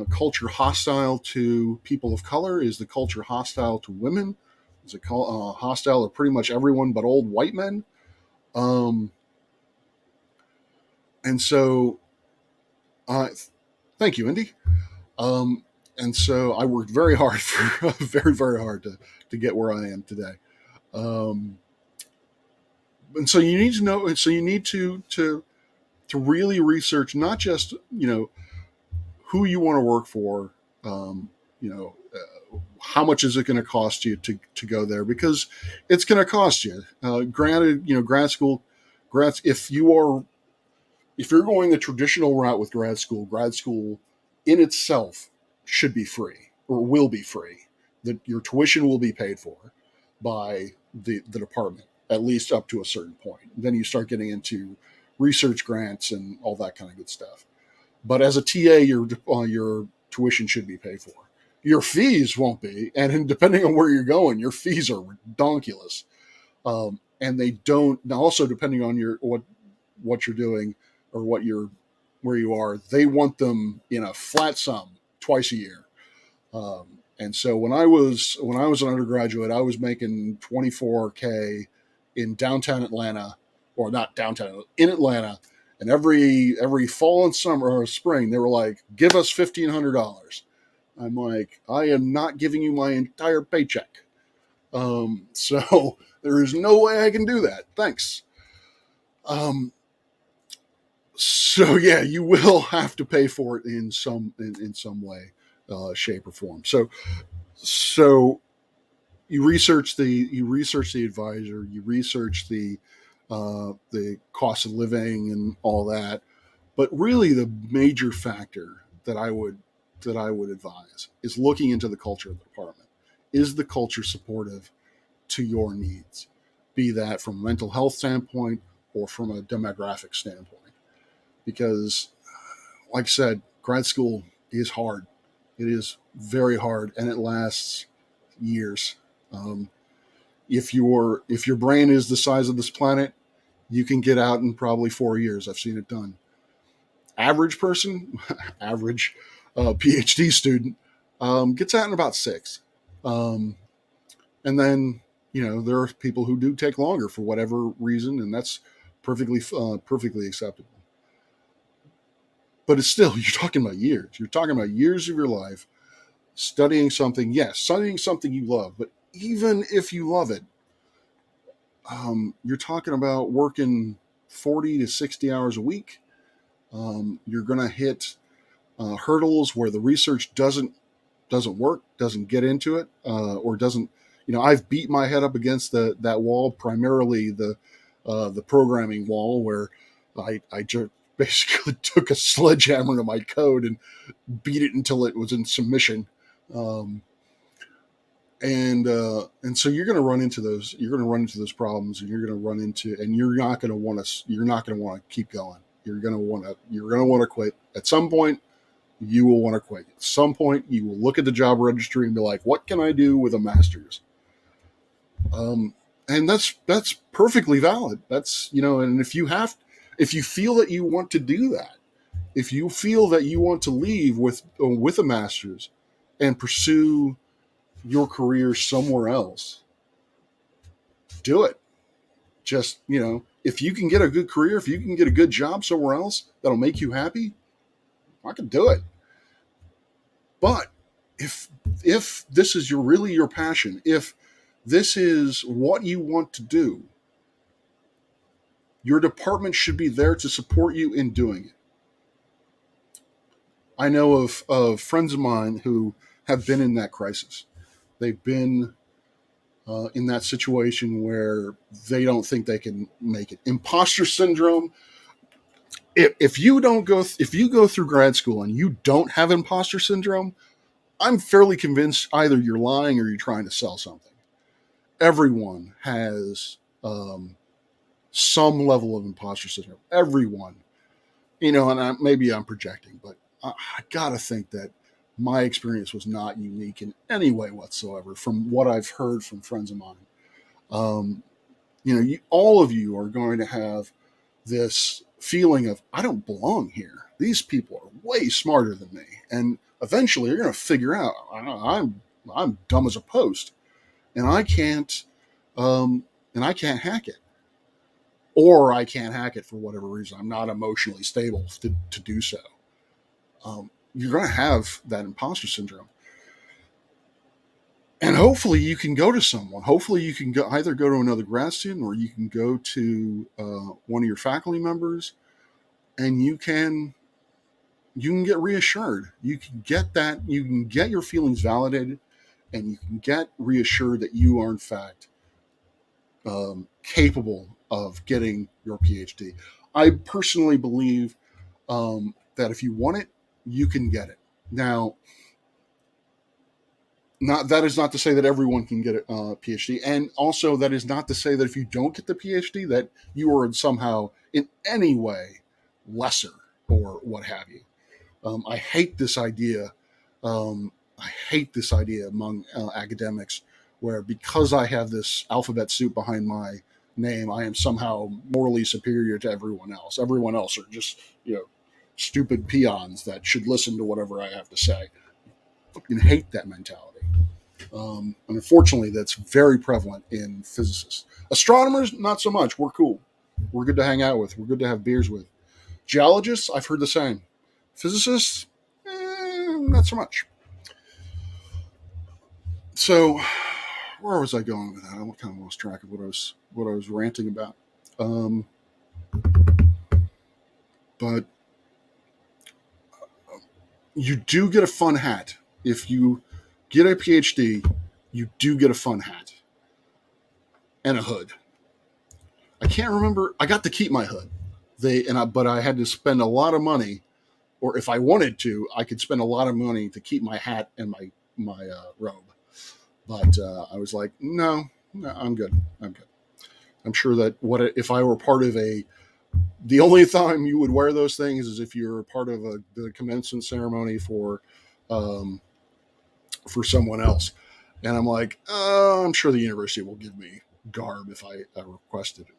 culture hostile to people of color? Is the culture hostile to women? Is it hostile to pretty much everyone but old white men? Um, and so, uh, thank you, Indy. Um, and so I worked very hard very, very hard to get where I am today. Um, and so you need to know. So you need to to really research not just, who you want to work for, how much is it going to cost you to go there, because it's going to cost you. Granted, grad school, if you're going the traditional route with grad school in itself should be free or will be free. That your tuition will be paid for by the department, at least up to a certain point. Then you start getting into research grants and all that kind of good stuff. But as a TA, your tuition should be paid for. Your fees won't be, and depending on where you're going, your fees are redonkulous. And they don't. Now, also depending on what you're doing or where you are, they want them in a flat sum twice a year. And so when I was an undergraduate, I was making $24K in downtown Atlanta, or not downtown, in Atlanta. And every fall and summer or spring, they were like, "Give us $1,500." I'm like, "I am not giving you my entire paycheck, so there is no way I can do that. Thanks." So yeah, you will have to pay for it in some way, shape, or form. So you research the advisor, you research the cost of living and all that. But really, the major factor that I would advise is looking into the culture of the department. Is the culture supportive to your needs, be that from a mental health standpoint or from a demographic standpoint? Because, like I said, grad school is hard. It is very hard, and it lasts years. If your brain is the size of this planet, you can get out in probably 4 years. I've seen it done. Average person, average PhD student, gets out in about 6. And then, there are people who do take longer for whatever reason, and that's perfectly acceptable. But it's still, you're talking about years. You're talking about years of your life studying something. Yes, studying something you love, but even if you love it, you're talking about working 40 to 60 hours a week. You're going to hit hurdles where the research doesn't work, doesn't get into it, or doesn't. I've beat my head up against that wall, primarily the programming wall, where I just basically took a sledgehammer to my code and beat it until it was in submission. And so you're going to run into those. You're going to run into those problems, and you're not going to want to keep going. You're going to want to quit at some point. You will want to quit at some point. You will look at the job registry and be like, "What can I do with a master's?" And that's perfectly valid. That's and if you feel that you want to do that, if you feel that you want to leave with a master's and pursue your career somewhere else, do it. Just, if you can get a good career, if you can get a good job somewhere else that'll make you happy, I can do it. But if this is really your passion, if this is what you want to do, your department should be there to support you in doing it. I know of friends of mine who have been in that crisis. They've been in that situation where they don't think they can make it. Imposter syndrome. If you go through grad school and you don't have imposter syndrome, I'm fairly convinced either you're lying or you're trying to sell something. Everyone has some level of imposter syndrome. Everyone, and maybe I'm projecting, but I gotta think that my experience was not unique in any way whatsoever from what I've heard from friends of mine. All of you are going to have this feeling of, I don't belong here. These people are way smarter than me. And eventually you're going to figure out, I'm dumb as a post, and I can't hack it. Or I can't hack it for whatever reason. I'm not emotionally stable to do so. You're going to have that imposter syndrome. And hopefully you can go to someone. Hopefully you can either go to another grad student, or you can go to one of your faculty members, and you can get reassured. You can get that. You can get your feelings validated, and you can get reassured that you are in fact capable of getting your PhD. I personally believe that if you want it, you can get it. Now, not that is not to say that everyone can get a PhD, and also that is not to say that if you don't get the PhD, that you are somehow in any way lesser or what have you. I hate this idea. I hate this idea among academics, where because I have this alphabet soup behind my name, I am somehow morally superior to everyone else. Everyone else are just stupid peons that should listen to whatever I have to say. I fucking hate that mentality. And unfortunately, that's very prevalent in physicists. Astronomers, not so much. We're cool. We're good to hang out with. We're good to have beers with. Geologists, I've heard the same. Physicists, not so much. So, where was I going with that? I kind of lost track of what I was ranting about. But you do get a fun hat if you get a PhD. You do get a fun hat and a hood. I can't remember. I got to keep my hood. But I had to spend a lot of money, or if I wanted to, I could spend a lot of money to keep my hat and my robe. But I was like, no, I'm good. I'm sure that if I were part of the only time you would wear those things is if you're part of the commencement ceremony for someone else. And I'm like, I'm sure the university will give me garb if I requested it.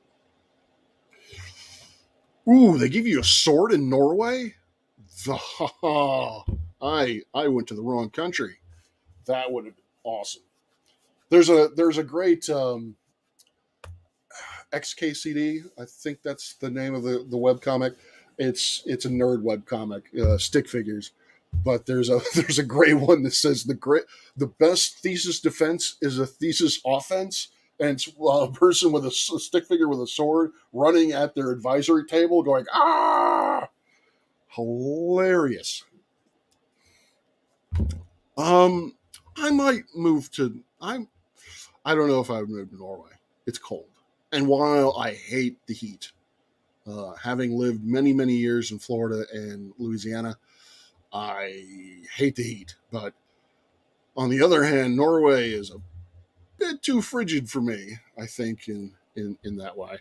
Ooh, they give you a sword in Norway? I went to the wrong country. That would have been awesome. There's a great XKCD. I think that's the name of the webcomic. It's a nerd webcomic, stick figures. But there's a great one that says the best thesis defense is a thesis offense, and it's a person with a stick figure with a sword running at their advisory table, going ah, hilarious. I might move to I don't know if I would move to Norway. It's cold, and while I hate the heat, having lived many years in Florida and Louisiana, I hate the heat. But on the other hand, Norway is a bit too frigid for me, I think, in that way.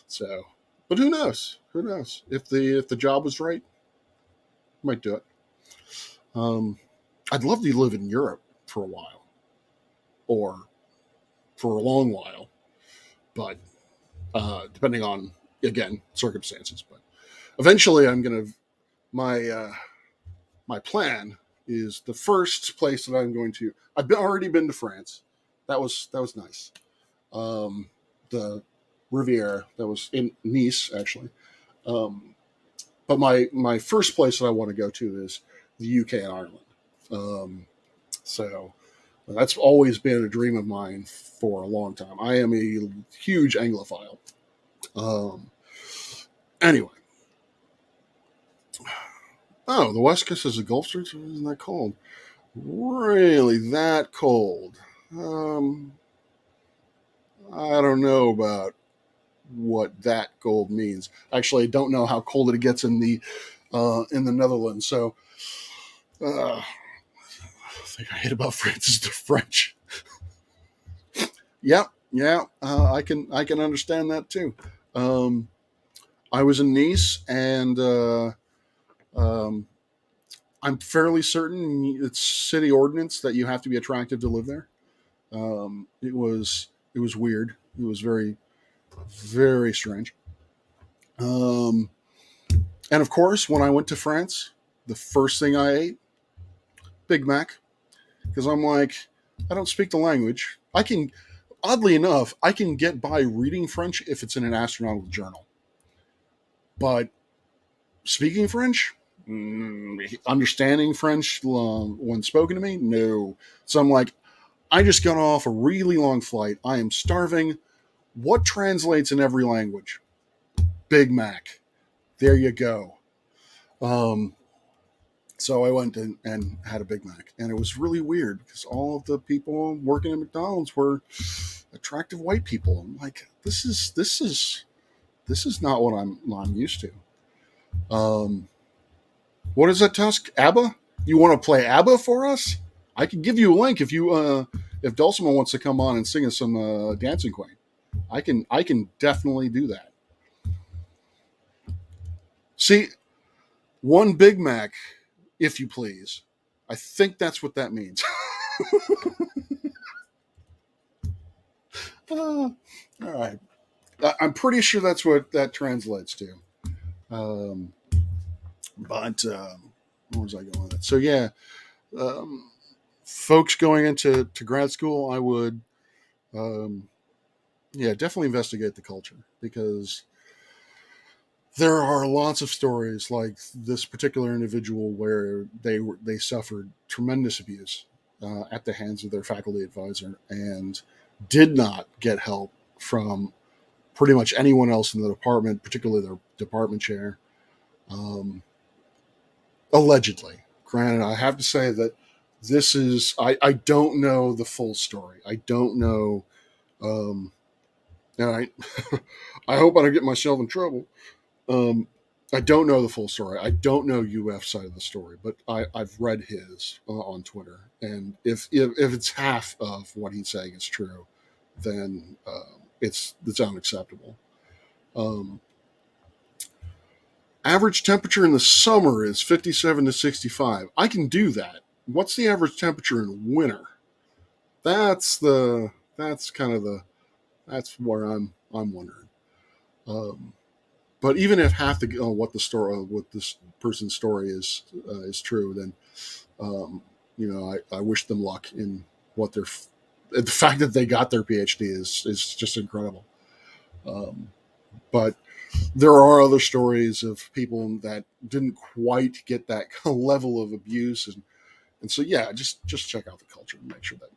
So, but who knows? Who knows? If the job was right, I might do it. I'd love to live in Europe for a while, or for a long while, but depending on, again, circumstances. But eventually, I'm gonna my plan is the first place that I'm going to. Already been to France. That was nice. The Riviera, that was in Nice, actually. But my first place that I want to go to is the UK and Ireland. So that's always been a dream of mine for a long time. I am a huge Anglophile. Anyway. Oh, the West Coast is a Gulf Stream? Isn't that cold? Really that cold? I don't know about what that cold means. Actually, I don't know how cold it gets in the Netherlands. So, the thing I hate about France is the French. Yeah, I can understand that too. I was in Nice, and I'm fairly certain it's city ordinance that you have to be attractive to live there. It was weird. It was very strange. And of course, when I went to France, the first thing I ate, Big Mac, because I'm like, I don't speak the language. Oddly enough, I can get by reading French if it's in an astronomical journal. But speaking French, understanding French when spoken to me, no. So I'm like, I just got off a really long flight. I am starving. What translates in every language? Big Mac. There you go. Um, so I went and had a Big Mac, and it was really weird because all of the people working at McDonald's were attractive white people. I'm like, this is not what I'm used to. Um, what is that, Tusk? ABBA? You want to play ABBA for us? I can give you a link if Dulcimer wants to come on and sing us some Dancing Queen. I can definitely do that. See, one Big Mac, if you please. I think that's what that means. All right. I'm pretty sure that's what that translates to. Um, but where was I going with that? So yeah, um, folks going into grad school, I would, um, yeah, definitely investigate the culture because there are lots of stories like this particular individual where they suffered tremendous abuse at the hands of their faculty advisor and did not get help from pretty much anyone else in the department, particularly their department chair. Um, Allegedly, granted, I have to say that I don't know the full story. I don't know, um, and I I hope I don't get myself in trouble. Um, I don't know the full story. I don't know UF's side of the story, but I've read his on Twitter, and if it's half of what he's saying is true, then it's unacceptable. Um, Average temperature in the summer is 57 to 65. I can do that. What's the average temperature in winter? That's the that's kind of the that's where I'm wondering. Um, but even if half the what this person's story is true, then um, I wish them luck in what their the fact that they got their PhD is just incredible. Um, but there are other stories of people that didn't quite get that level of abuse, and so yeah, just check out the culture and make sure that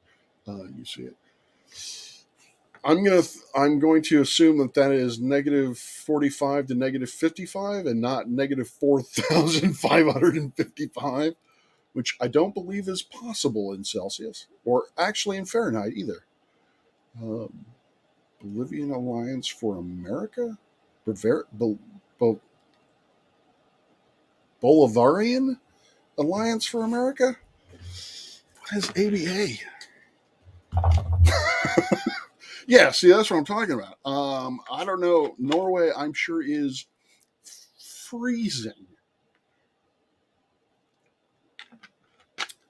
you see it. I'm going to assume that is -45 to -55 and not -4,555, which I don't believe is possible in Celsius or actually in Fahrenheit either. Um, Bolivian Alliance for America, Bolivarian Alliance for America. What is ABA? Yeah, see, that's what I'm talking about. I don't know. Norway, I'm sure, is freezing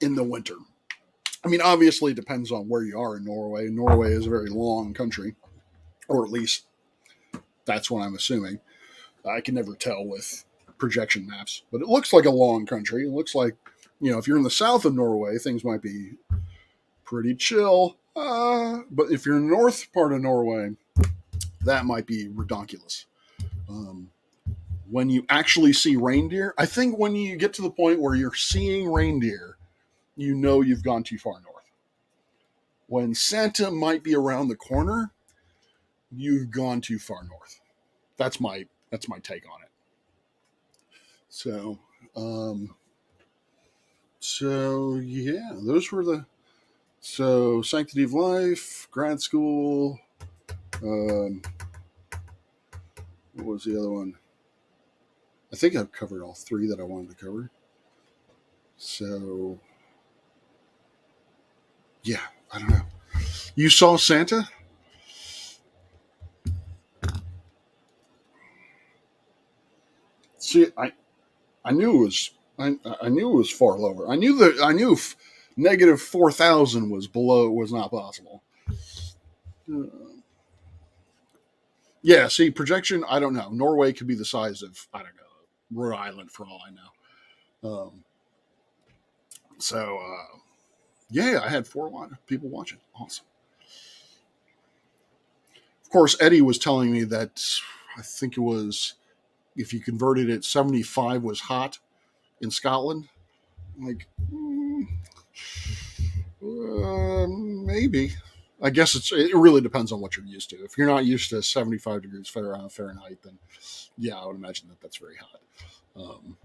in the winter. I mean, obviously, it depends on where you are in Norway. Norway is a very long country, or at least that's what I'm assuming. I can never tell with projection maps, but it looks like a long country. It looks like, if you're in the south of Norway, things might be pretty chill. But if you're in the north part of Norway, that might be redonkulous. Um, when you actually see reindeer, I think when you get to the point where you're seeing reindeer, you know you've gone too far north. When Santa might be around the corner, you've gone too far north. That's my take on it. So, um, so yeah, those were the Sanctity of Life, grad school. Um, what was the other one? I think I've covered all three that I wanted to cover. So, yeah, I don't know. You saw Santa? See, I knew it was I knew it was far lower. I knew -4,000 was not possible. Uh, yeah, see, projection. I don't know. Norway could be the size of, I don't know, Rhode Island for all I know. So yeah, I had people watching. Awesome. Of course, Eddie was telling me that I think it was, if you converted it, 75 was hot in Scotland. Like, maybe. I guess it really depends on what you're used to. If you're not used to 75 degrees Fahrenheit, then yeah, I would imagine that that's very hot. Um,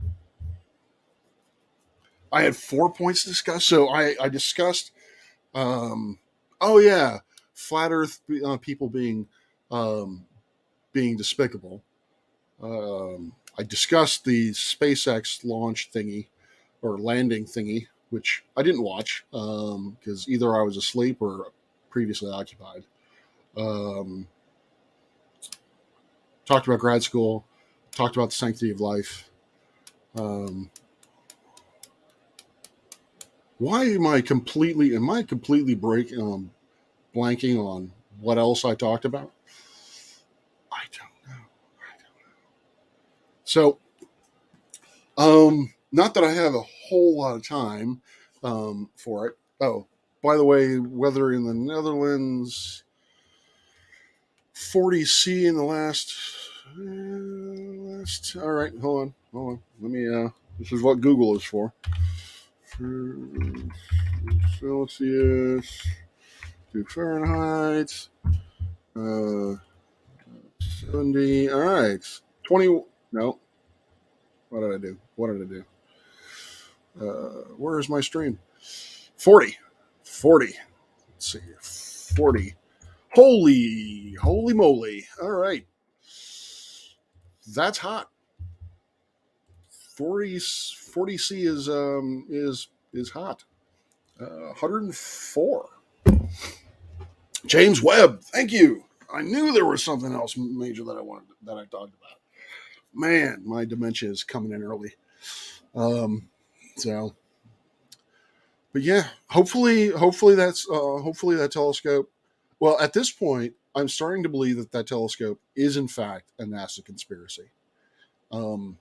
I had 4 points to discuss. So I discussed, um, oh yeah, flat Earth people um, being despicable. I discussed the SpaceX launch thingy or landing thingy, which I didn't watch because either I was asleep or previously occupied. Um, Talked about grad school, talked about the sanctity of life. Um, why am I completely blanking on what else I talked about? I don't know. So, not that I have a whole lot of time for it. Oh, by the way, weather in the Netherlands, 40°C in the last. All right, hold on. Let me. This is what Google is for. Celsius to Fahrenheit. 70. All right. 20. No. What did I do? Where is my stream? 40. 40. Let's see here. 40. Holy moly. All right. That's hot. 40°C is hot. 104. James Webb. Thank you. I knew there was something else major that I talked about. Man, my dementia is coming in early. Um, so, but yeah, hopefully that telescope. Well, at this point, I'm starting to believe that telescope is in fact a NASA conspiracy. Um,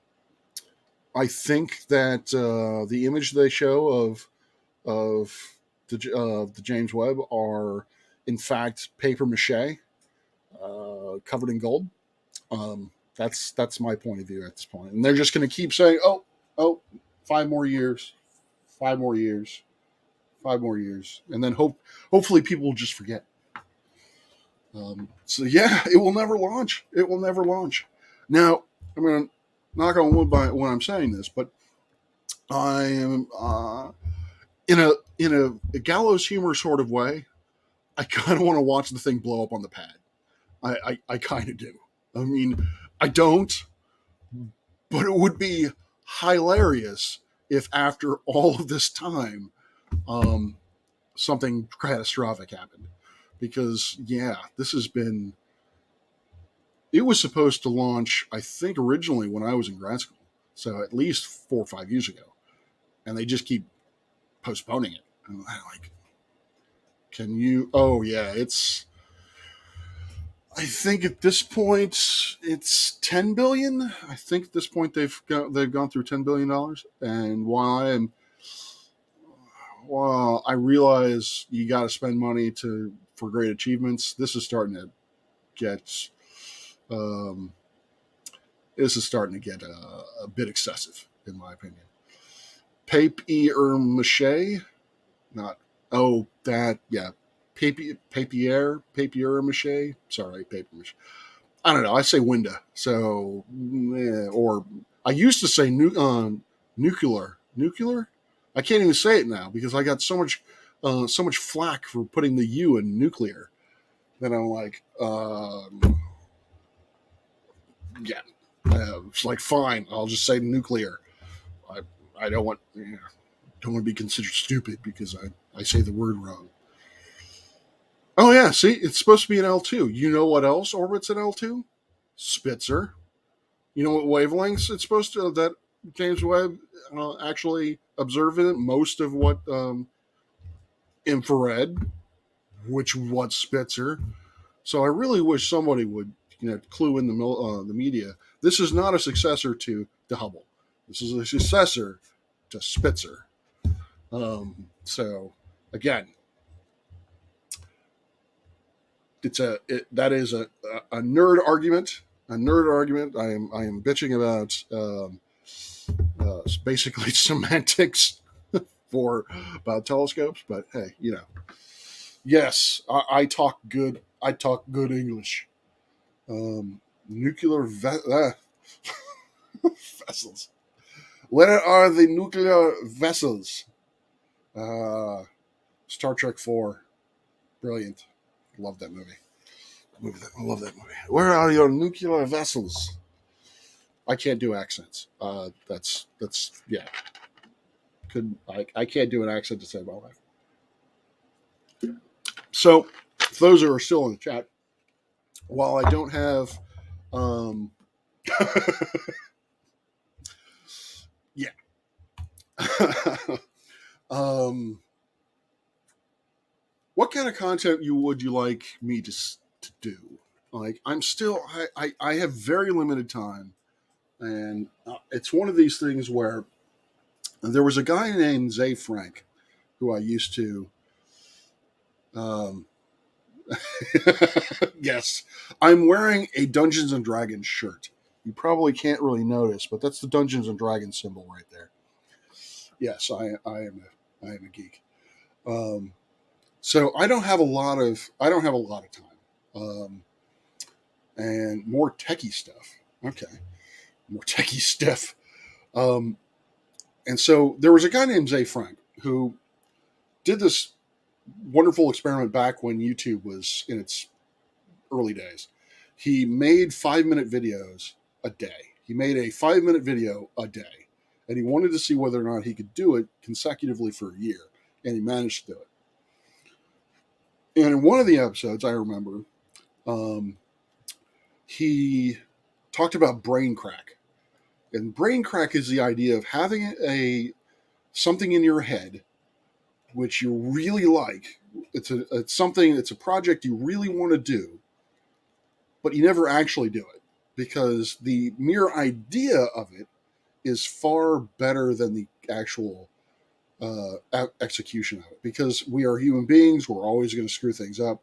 I think that the image they show of the James Webb are in fact paper mache covered in gold. That's my point of view at this point, and they're just going to keep saying, "Oh, 5 more years, 5 more years, 5 more years," and then hopefully people will just forget. So yeah, it will never launch. It will never launch. Now, I'm going to knock on wood by when I'm saying this, but I am in a gallows humor sort of way. I kind of want to watch the thing blow up on the pad. I kind of do. I mean, I don't, but it would be hilarious if after all of this time, um, something catastrophic happened. Because yeah, this has been. It was supposed to launch, I think, originally when I was in grad school, so at least 4 or 5 years ago, and they just keep postponing it. And I'm like, can you? Oh yeah, it's. I think at this point it's 10 billion. I think at this point they've gone through $10 billion. And while I realize you got to spend money for great achievements, this is starting to get um, a bit excessive in my opinion. Papier mache, not that yeah, papier mache. Sorry, paper mache. I don't know. I say window. So, or I used to say nuclear. Nuclear. I can't even say it now because I got so much flack for putting the U in nuclear. Then I'm like, yeah, it's like fine. I'll just say nuclear. I I don't want to be considered stupid because I say the word wrong. Oh yeah, see, it's supposed to be an L2. You know what else orbits an L2? Spitzer. You know what wavelengths it's supposed to that James Webb actually observed in it? Most of what infrared, which what Spitzer. So I really wish somebody would clue in the media. This is not a successor to Hubble. This is a successor to Spitzer. So again, that is a nerd argument. A nerd argument. I am bitching about basically semantics about telescopes, but hey, yes, I talk good. I talk good English. Nuclear vessels. Where are the nuclear vessels? Uh, Star Trek 4. Brilliant. Love that movie. I love that movie. Where are your nuclear vessels? I can't do accents. That's yeah. I can't do an accent to save my life. So, for those who are still in the chat, while I don't have, um, yeah, um, what kind of content would you like me to do? Like, I have very limited time, and it's one of these things where there was a guy named Zay Frank who I used to. Um, yes, I'm wearing a Dungeons and Dragons shirt. You probably can't really notice, but that's the Dungeons and Dragons symbol right there. Yes, I am a geek. Um, so I don't have a lot of time, and more techie stuff. Okay, more techie stuff. Um, and so there was a guy named Zay Frank who did this wonderful experiment back when YouTube was in its early days. He made 5-minute videos a day. He made a 5-minute video a day, and he wanted to see whether or not he could do it consecutively for a year, and he managed to do it. And in one of the episodes, I remember, um, he talked about brain crack, and brain crack is the idea of having a something in your head which you really like. It's a project you really want to do, but you never actually do it because the mere idea of it is far better than the actual execution of it. Because we are human beings, we're always going to screw things up.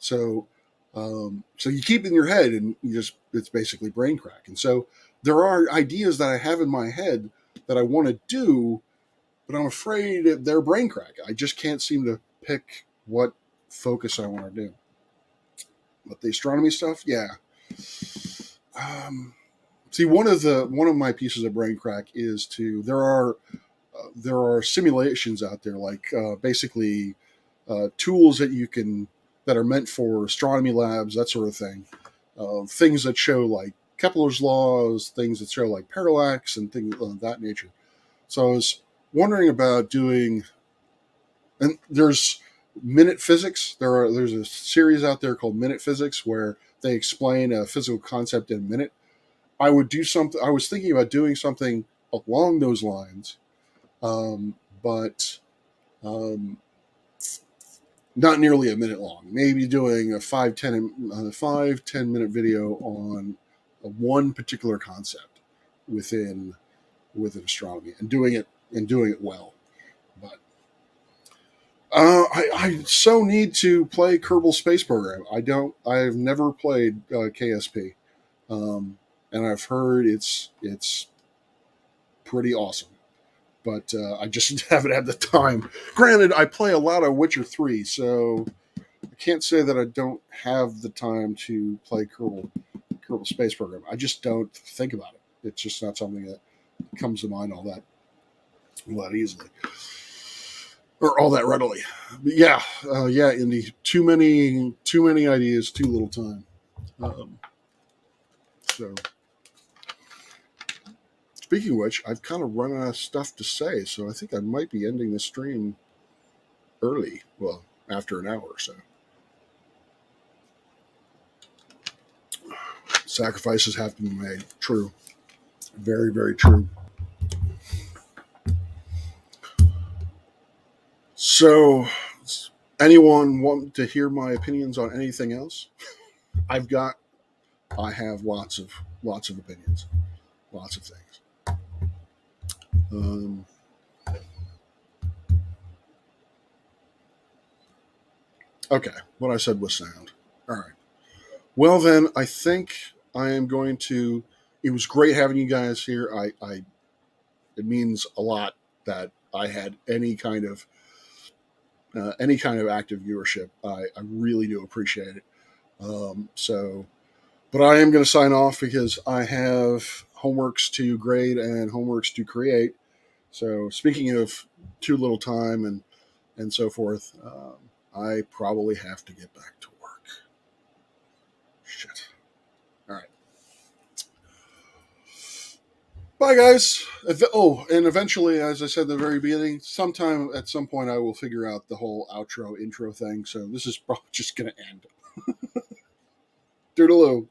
So, so you keep it in your head, and it's basically brain crack. And so there are ideas that I have in my head that I want to do, but I'm afraid that they're brain crack. I just can't seem to pick what focus I want to do. But the astronomy stuff, yeah. See, one of my pieces of brain crack is there are simulations out there, like basically tools that are meant for astronomy labs, that sort of thing. Things that show like Kepler's laws, things that show like parallax, and things of that nature. So I was wondering about doing, and there's Minute Physics. There's a series out there called Minute Physics where they explain a physical concept in a minute. I would do something. I was thinking about doing something along those lines, but um, not nearly a minute long. Maybe doing a 5-10 minute video on one particular concept within astronomy, and doing it well. But I so need to play Kerbal Space Program. I've never played KSP, and I've heard it's pretty awesome. But I just haven't had the time. Granted, I play a lot of Witcher 3, so I can't say that I don't have the time to play Kerbal Space Program. I just don't think about it. It's just not something that comes to mind all that easily, or all that readily. But yeah, Indy. Too many ideas, too little time. So, speaking of which, I've kind of run out of stuff to say, so I think I might be ending the stream early. Well, after an hour or so. Sacrifices have to be made. True. Very, very true. So, anyone want to hear my opinions on anything else? I have lots of opinions, lots of things. Okay, what I said was sound. All right. Well, then I think I am going to. It was great having you guys here. It means a lot that I had any kind of active viewership. I really do appreciate it. So, but I am going to sign off because I have homeworks to grade and homeworks to create. So speaking of too little time and so forth, I probably have to get back to work. Shit. All right. Bye, guys. Oh, and eventually, as I said at the very beginning, sometime at some point, I will figure out the whole outro intro thing. So this is probably just going to end. Doodaloo.